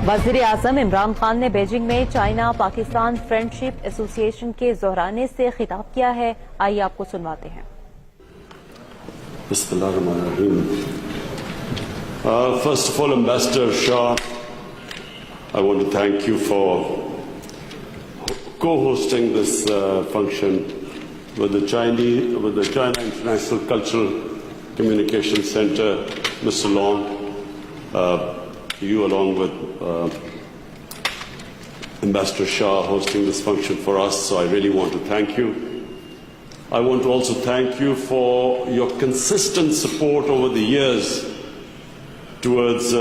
वज़ीर-ए-आज़म इमरान खान ने बीजिंग में चाइना पाकिस्तान फ्रेंडशिप एसोसिएशन के दोहराने से खिताब किया है। आइए आपको सुनवाते हैं। First of all, Ambassador Shah, I want to thank you for co-hosting this function with the China International Cultural Communication Center, Mr. Long. You along with Ambassador Shah hosting this function for us, so I really want to thank you. I want to also thank you for your consistent support over the years towards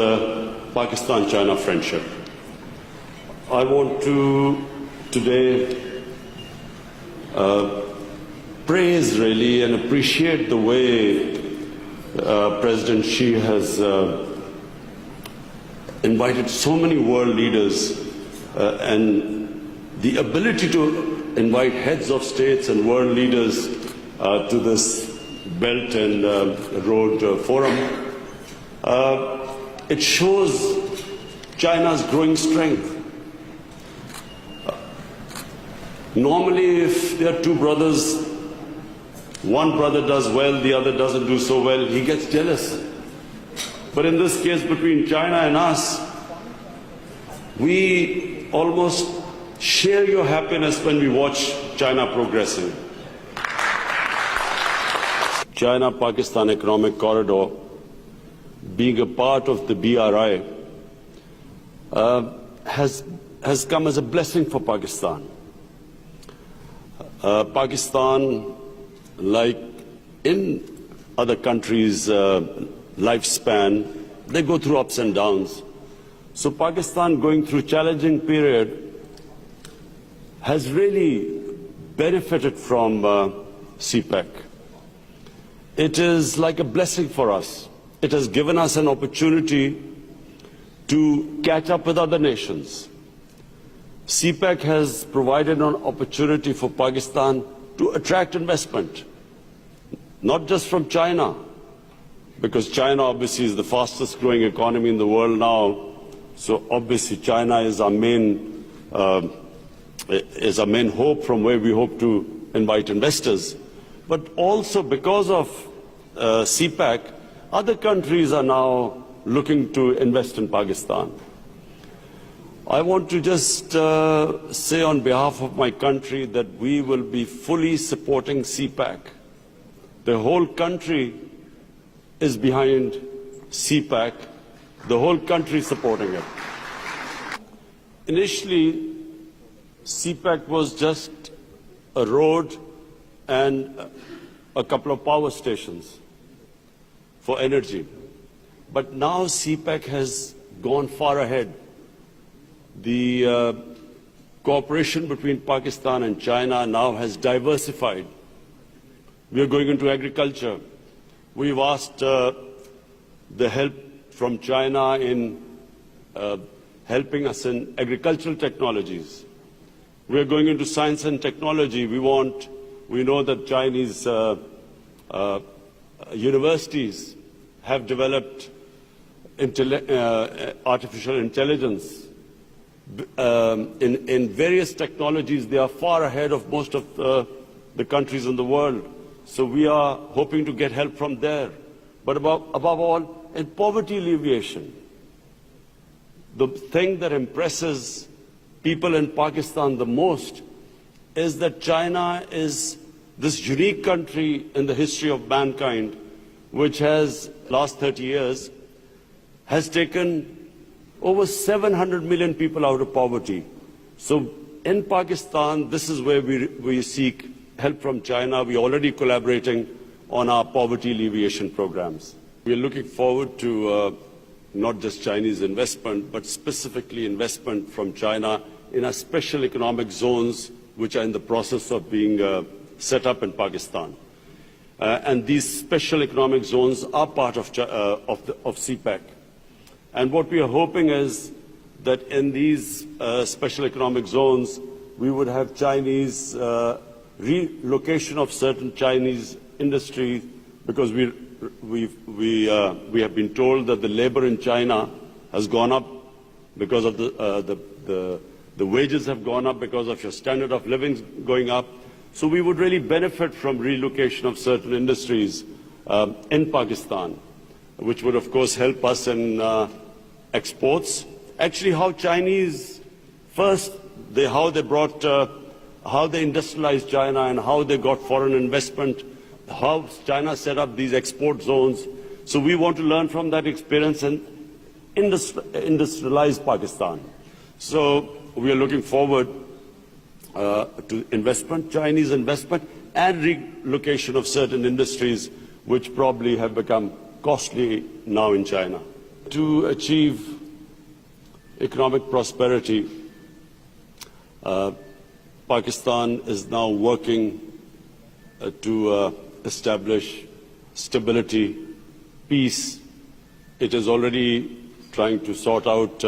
Pakistan-China friendship. I want to today praise really and appreciate the way President Xi has invited so many world leaders and the ability to invite heads of states and world leaders to this Belt and Road Forum. It shows China's growing strength. Normally, if there are two brothers, one brother does well, the other doesn't do so well, he gets jealous. But in this case, between China and us, we almost share your happiness when we watch China progressing. China-Pakistan Economic Corridor, being a part of the BRI, has come as a blessing for Pakistan. Pakistan, like in other countries' lifespan, they go through ups and downs. So Pakistan going through challenging period has really benefited from CPEC. It is like a blessing for us. It has given us an opportunity to catch up with other nations. CPEC has provided an opportunity for Pakistan to attract investment, not just from China, because China obviously is the fastest growing economy in the world now. So obviously China is our main hope from where we hope to invite investors. But also because of CPEC, other countries are now looking to invest in Pakistan. I want to just say on behalf of my country that we will be fully supporting CPEC. The whole country is behind CPEC, the whole country supporting it. Initially, CPEC was just a road and a couple of power stations for energy. But now CPEC has gone far ahead. The cooperation between Pakistan and China now has diversified. We are going into agriculture. We've asked the help from China in helping us in agricultural technologies. We are going into science and technology. We know that Chinese universities have developed artificial intelligence. In various technologies, they are far ahead of most of the countries in the world. So we are hoping to get help from there. But above all, in poverty alleviation, the thing that impresses people in Pakistan the most is that China is this unique country in the history of mankind, which has, last 30 years, has taken over 700 million people out of poverty. So in Pakistan, this is where we seek help from China. We are already collaborating on our poverty alleviation programs. We are looking forward to not just Chinese investment, but specifically investment from China in our special economic zones, which are in the process of being set up in Pakistan. And these special economic zones are part of CPEC. And what we are hoping is that in these special economic zones, we would have Chinese relocation of certain Chinese industries, because we have been told that the labor in China has gone up because of the wages have gone up, because of your standard of living going up. So we would really benefit from relocation of certain industries in Pakistan, which would of course help us in exports. Actually, how Chinese first, how they industrialized China and how they got foreign investment, how China set up these export zones. So we want to learn from that experience and industrialize Pakistan. So we are looking forward to investment, Chinese investment, and relocation of certain industries which probably have become costly now in China. To achieve economic prosperity, Pakistan is now working to establish stability, peace. It is already trying to sort out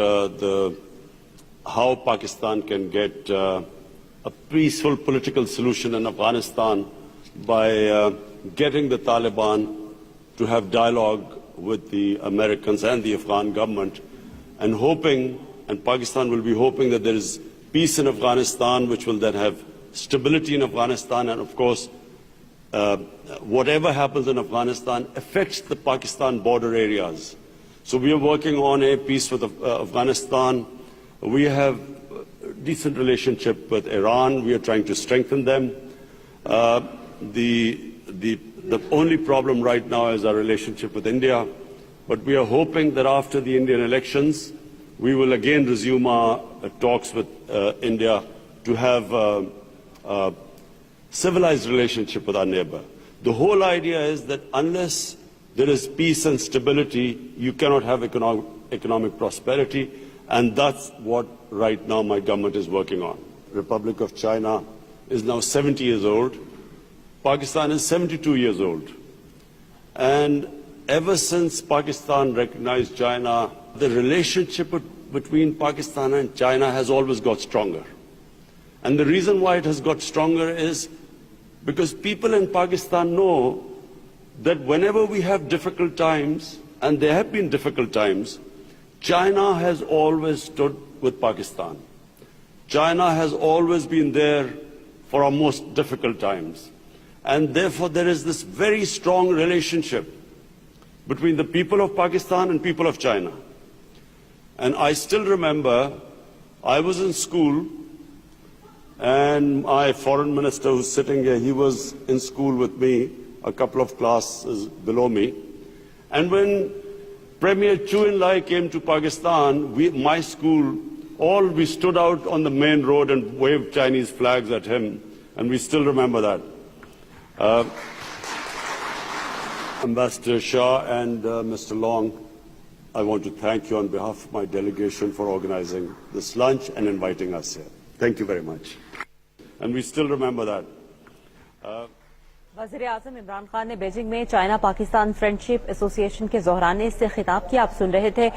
how Pakistan can get a peaceful political solution in Afghanistan by getting the Taliban to have dialogue with the Americans and the Afghan government, and hoping, and Pakistan will be hoping, that there is peace in Afghanistan, which will then have stability in Afghanistan, and of course whatever happens in Afghanistan affects the Pakistan border areas. So we are working on a peace with Afghanistan. We have a decent relationship with Iran. We are trying to strengthen them. The only problem right now is our relationship with India. But we are hoping that after the Indian elections, we will again resume our talks with India to have a civilized relationship with our neighbor. The whole idea is that unless there is peace and stability, you cannot have economic prosperity, and that's what right now my government is working on. Republic of China is now 70 years old. Pakistan is 72 years old. And ever since Pakistan recognized China, the relationship between Pakistan and China has always got stronger. And the reason why it has got stronger is because people in Pakistan know that whenever we have difficult times, and there have been difficult times, China has always stood with Pakistan. China has always been there for our most difficult times. And therefore there is this very strong relationship between the people of Pakistan and people of China. And I still remember, I was in school, and my foreign minister who's sitting here, he was in school with me, a couple of classes below me. And when Premier Chu En-lai came to Pakistan, my school, we stood out on the main road and waved Chinese flags at him, and we still remember that. Ambassador Shah and Mr. Long, I want to thank you on behalf of my delegation for organizing this lunch and inviting us here. Thank you very much. And we still remember that. वज़ीर-ए-आज़म इमरान खान ने Beijing में China Pakistan friendship association के दोहराने से खिताब किया। आप सुन रहे थे।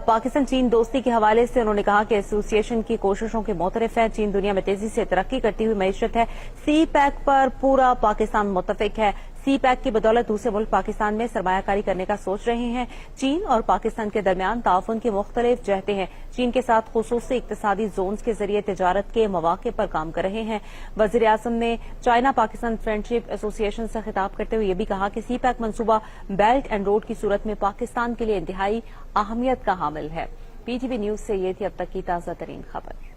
पाकिस्तान चीन दोस्ती के हवाले से उन्होंने कहा कि एसोसिएशन की कोशिशों के मोतरफ है। चीन दुनिया में तेजी से तरक्की करती हुई मईशत है। सी पैक पर पूरा पाकिस्तान मुत्तफिक है। सी पैक की बदौलत दूसरे मुल्क पाकिस्तान में सरमायाकारी करने का सोच रहे हैं। चीन और पाकिस्तान के दरमियान ताउन की मुख्तलिफ जहतें हैं। चीन के साथ खुसूसी इक्तिसादी जोन्स के जरिए तिजारत के मौके पर काम कर रहे हैं। वज़ीर-ए-आज़म ने चाइना पाकिस्तान फ्रेंडशिप एसोसिएशन से खिताब करते हुए ये भी कहा कि सी पैक मंसूबा बेल्ट एंड रोड की सूरत में पाकिस्तान के लिए इंतहाई अहमियत का हामिल है। PTV न्यूज से ये थी अब तक की ताज़ा तरीन खबर।